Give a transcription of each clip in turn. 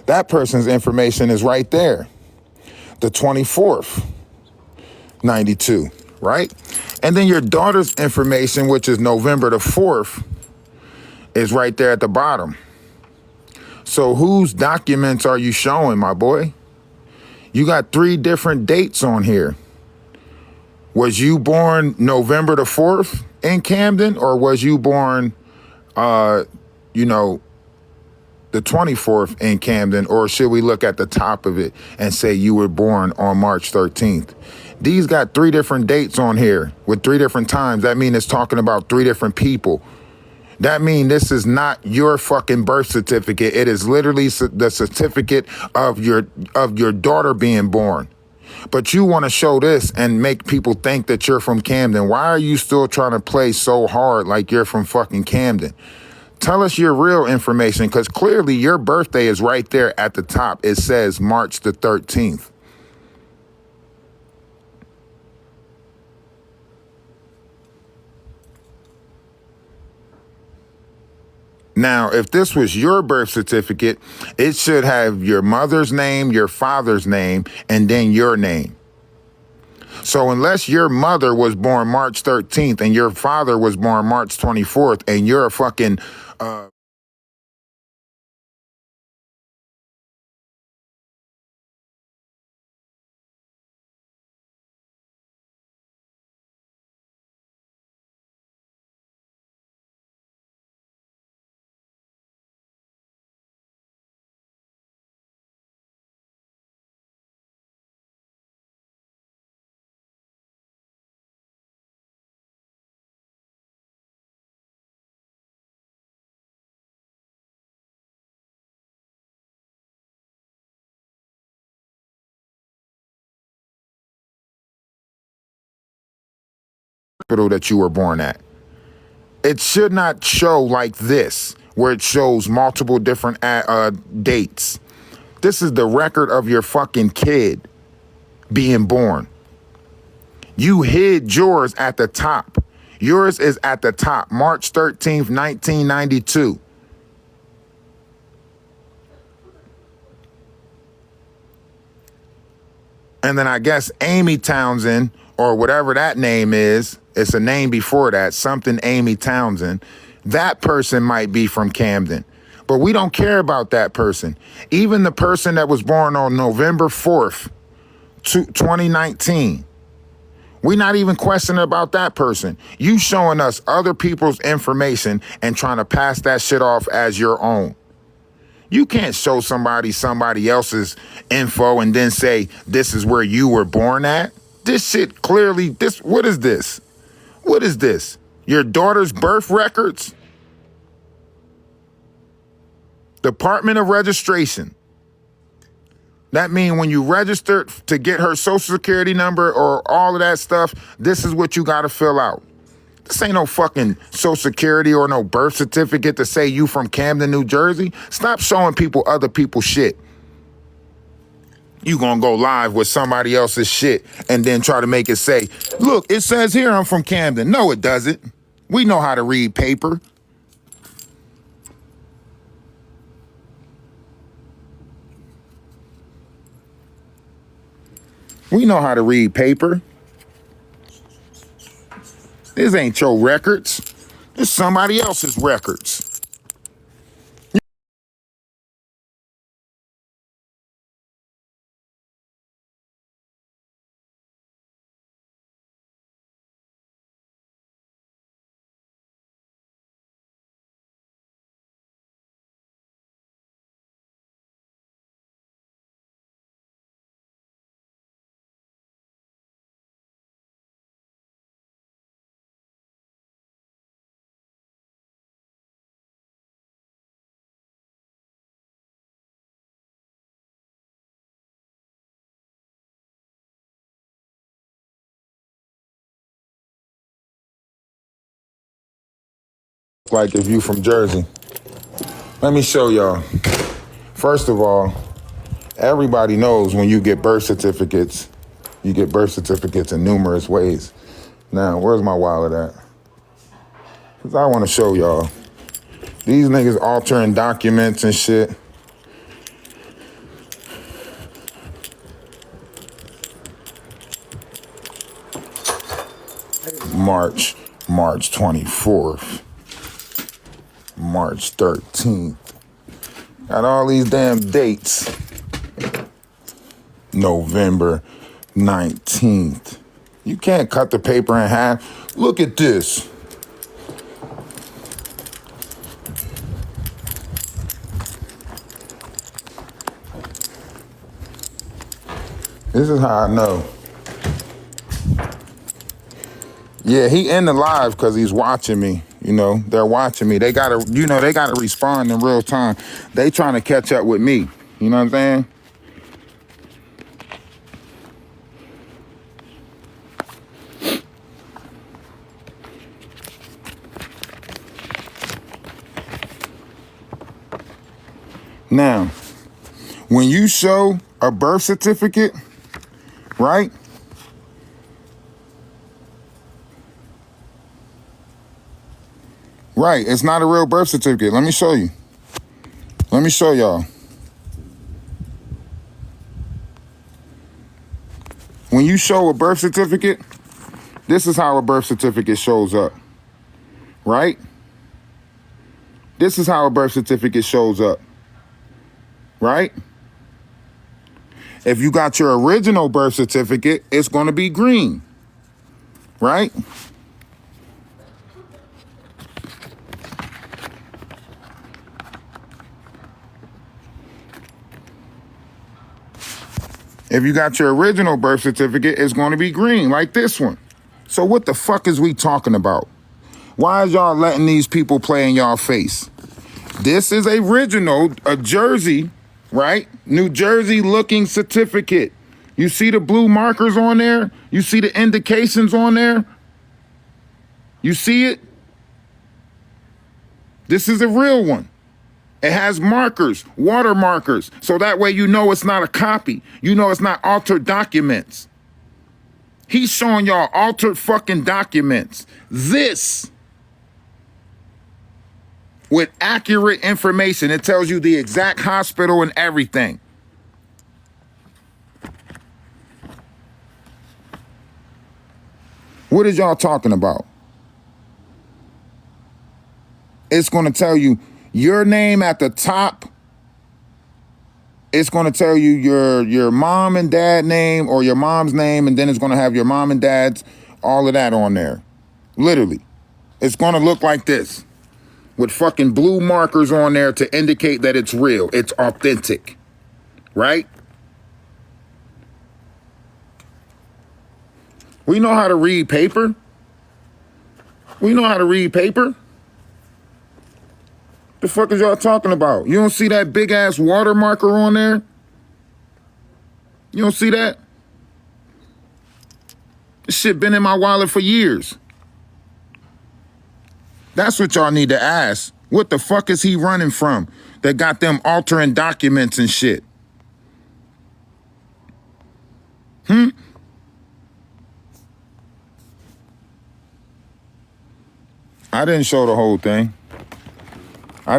That person's information is right there. The 24th, 92, right? And then your daughter's information, which is November the 4th, is right there at the bottom. So whose documents are you showing, my boy? You got 3 different dates on here. Was you born November the 4th in Camden, or was you born, the 24th in Camden, or should we look at the top of it and say you were born on March 13th? These got 3 different dates on here with 3 different times. That means it's talking about 3 different people. That means this is not your fucking birth certificate. It is literally the certificate of your daughter being born. But you want to show this and make people think that you're from Camden. Why are you still trying to play so hard like you're from fucking Camden? Tell us your real information, because clearly your birthday is right there at the top. It says March the 13th. Now, if this was your birth certificate, it should have your mother's name, your father's name, and then your name. So unless your mother was born March 13th and your father was born March 24th and you're a fucking... hospital that you were born at. It should not show like this, where it shows multiple different dates. This is the record of your fucking kid being born. You hid yours at the top. Yours is at the top, March 13th, 1992. And then I guess Amy Townsend, or whatever that name is, it's a name before that, something Amy Townsend, that person might be from Camden. But we don't care about that person. Even the person that was born on November 4th, 2019, we're not even questioning about that person. You showing us other people's information and trying to pass that shit off as your own. You can't show somebody else's info and then say, this is where you were born at. This shit clearly, what is this? What is this? Your daughter's birth records? Department of Registration. That means when you registered to get her social security number or all of that stuff, this is what you got to fill out. This ain't no fucking social security or no birth certificate to say you from Camden, New Jersey. Stop showing people other people's shit. You gonna go live with somebody else's shit and then try to make it say, look, it says here I'm from Camden. No, it doesn't. We know how to read paper. We know how to read paper. This ain't your records. It's somebody else's records. Like if you from Jersey. Let me show y'all. First of all, everybody knows when you get birth certificates, you get birth certificates in numerous ways. Now, where's my wallet at? Because I want to show y'all. These niggas altering documents and shit. March 24th, March 13th. Got all these damn dates. November 19th. You can't cut the paper in half. Look at this. This is how I know. Yeah, he in the live because he's watching me. You know, they're watching me. They gotta respond in real time. They trying to catch up with me. You know what I'm saying? Now, when you show a birth certificate, right? Right, it's not a real birth certificate. Let me show you. Let me show y'all. When you show a birth certificate, this is how a birth certificate shows up, right? This is how a birth certificate shows up, right? If you got your original birth certificate, it's going to be green, right? If you got your original birth certificate, it's going to be green, like this one. So what the fuck is we talking about? Why is y'all letting these people play in y'all face? This is a Jersey, right? New Jersey looking certificate. You see the blue markers on there? You see the indications on there? You see it? This is a real one. It has markers, water markers, so that way you know it's not a copy. You know it's not altered documents. He's showing y'all altered fucking documents. This, with accurate information, it tells you the exact hospital and everything. What is y'all talking about? It's going to tell you your name at the top. It's going to tell you your mom and dad name or your mom's name, and then it's going to have your mom and dad's, all of that on there. Literally. It's going to look like this with fucking blue markers on there to indicate that it's real. It's authentic. Right? We know how to read paper. We know how to read paper. The fuck is y'all talking about? You don't see that big ass water marker on there? You don't see that? This shit been in my wallet for years. That's what y'all need to ask. What the fuck is he running from that got them altering documents and shit? I didn't show the whole thing. I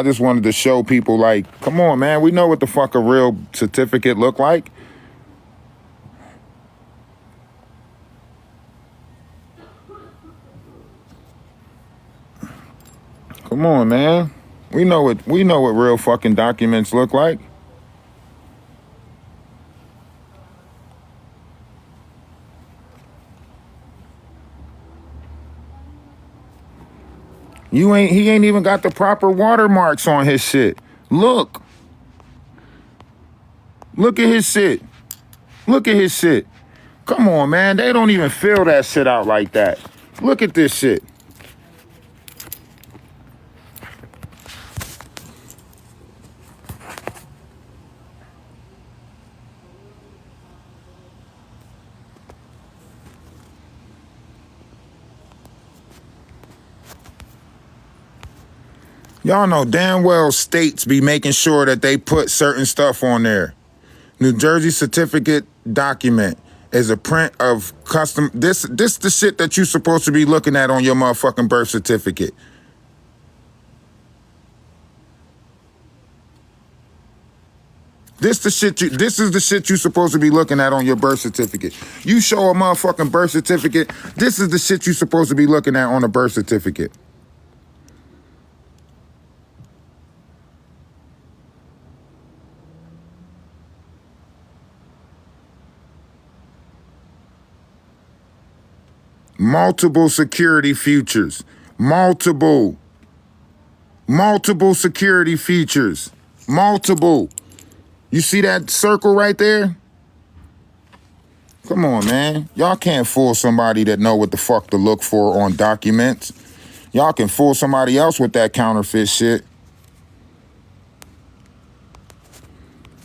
just wanted to show people, like, come on, man. We know what the fuck a real certificate look like. Come on, man. We know what real fucking documents look like. He ain't even got the proper watermarks on his shit. Look. Look at his shit. Look at his shit. Come on, man. They don't even fill that shit out like that. Look at this shit. Y'all know damn well states be making sure that they put certain stuff on there. New Jersey certificate document is a print of custom. This the shit that you supposed to be looking at on your motherfucking birth certificate. This is the shit you supposed to be looking at on your birth certificate. You show a motherfucking birth certificate, this is the shit you supposed to be looking at on a birth certificate. Multiple security features. Multiple security features. Multiple. You see that circle right there? Come on, man. Y'all can't fool somebody that know what the fuck to look for on documents. Y'all can fool somebody else with that counterfeit shit.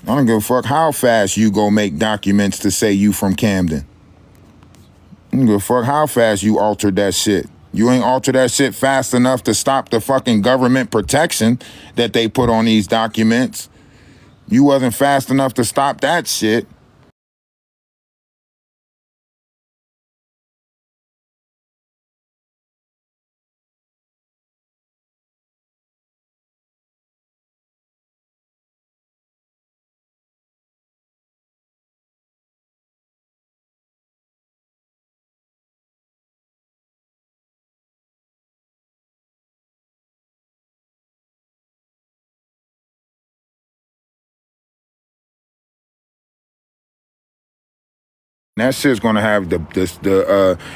I don't give a fuck how fast you go make documents to say you from Camden. I don't give a fuck how fast you altered that shit. You ain't altered that shit fast enough to stop the fucking government protection that they put on these documents. You wasn't fast enough to stop that shit. That shit's gonna have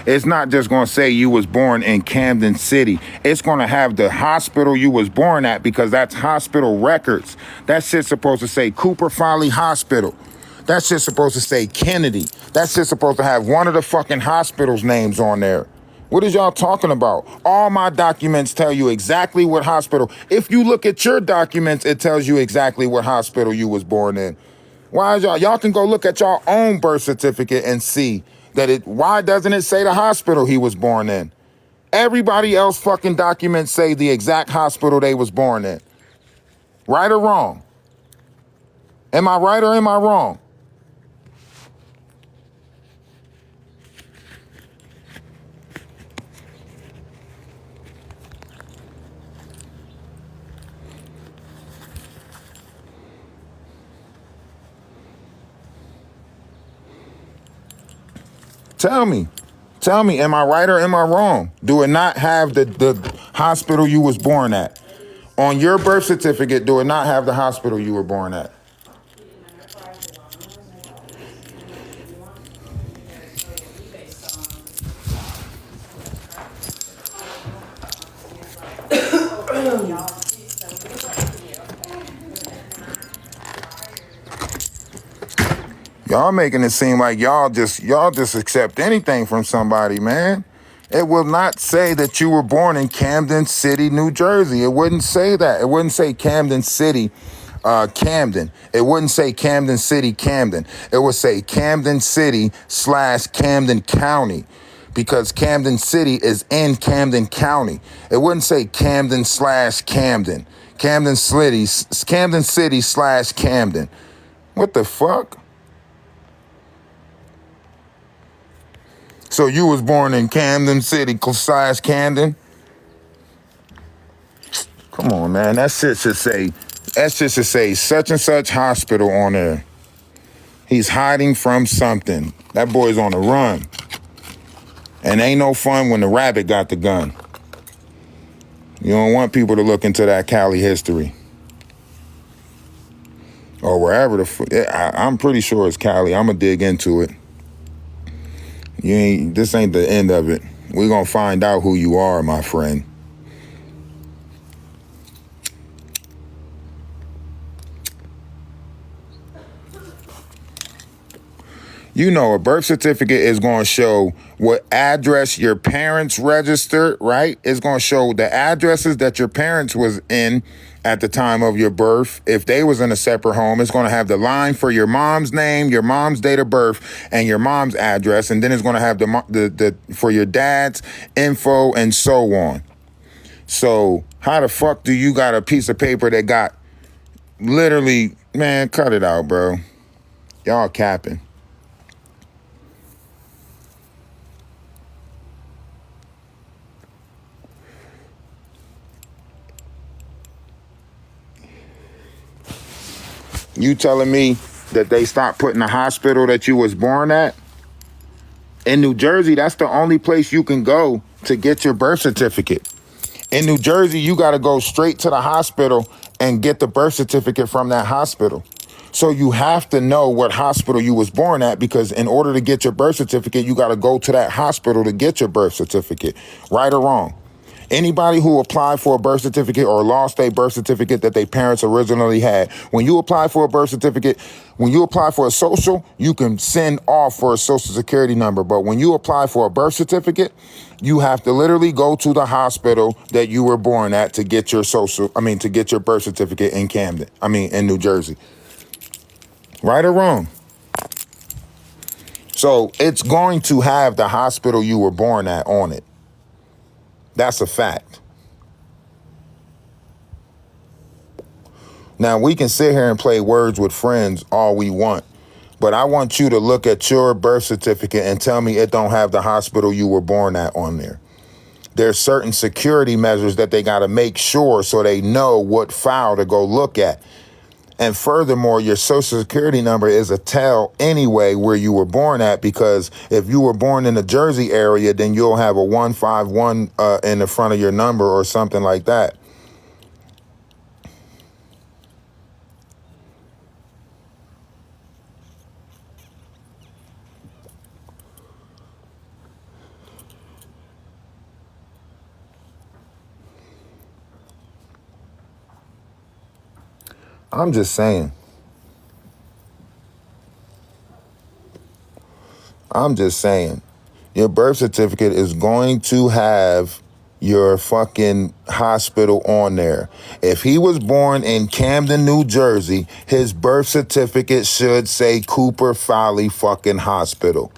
it's not just gonna say you was born in Camden City. It's gonna have the hospital you was born at because that's hospital records. That shit's supposed to say Cooper Folly Hospital. That shit's supposed to say Kennedy. That shit's supposed to have one of the fucking hospital's names on there. What is y'all talking about? All my documents tell you exactly what hospital. If you look at your documents, it tells you exactly what hospital you was born in. Why is y'all can go look at your own birth certificate and see that why doesn't it say the hospital he was born in? Everybody else fucking documents say the exact hospital they was born in. Right or wrong? Am I right or am I wrong? Tell me, am I right or am I wrong? Do it not have the hospital you was born at? On your birth certificate, do it not have the hospital you were born at? Y'all making it seem like y'all just accept anything from somebody, man. It will not say that you were born in Camden City, New Jersey. It wouldn't say that. It wouldn't say Camden City, Camden. It wouldn't say Camden City, Camden. It would say Camden City / Camden County because Camden City is in Camden County. It wouldn't say Camden / Camden. Camden City / Camden. What the fuck? So you was born in Camden City / Camden? Come on, man. That shit should say such and such hospital on there. He's hiding from something. That boy's on the run. And ain't no fun when the rabbit got the gun. You don't want people to look into that Cali history. Or wherever I'm pretty sure it's Cali. I'm gonna dig into it. This ain't the end of it. We're gonna find out who you are, my friend. You know, a birth certificate is going to show what address your parents registered, right? It's going to show the addresses that your parents was in at the time of your birth. If they was in a separate home, it's going to have the line for your mom's name, your mom's date of birth, and your mom's address. And then it's going to have the for your dad's info and so on. So how the fuck do you got a piece of paper that got literally, man, cut it out, bro. Y'all capping. You telling me that they stopped putting the hospital that you was born at? In New Jersey, that's the only place you can go to get your birth certificate. In New Jersey, you got to go straight to the hospital and get the birth certificate from that hospital. So you have to know what hospital you was born at, because in order to get your birth certificate, you got to go to that hospital to get your birth certificate, right or wrong. Anybody who applied for a birth certificate or lost a birth certificate that their parents originally had, when you apply for a birth certificate, when you apply for a social, you can send off for a social security number. But when you apply for a birth certificate, you have to literally go to the hospital that you were born at to get your to get your birth certificate in in New Jersey. Right or wrong? So it's going to have the hospital you were born at on it. That's a fact. Now, we can sit here and play words with friends all we want, but I want you to look at your birth certificate and tell me it don't have the hospital you were born at on there. There's certain security measures that they got to make sure so they know what file to go look at. And furthermore, your social security number is a tell anyway where you were born at, because if you were born in the Jersey area, then you'll have a 151 in the front of your number or something like that. I'm just saying. Your birth certificate is going to have your fucking hospital on there. If he was born in Camden, New Jersey, his birth certificate should say Cooper Folly fucking hospital.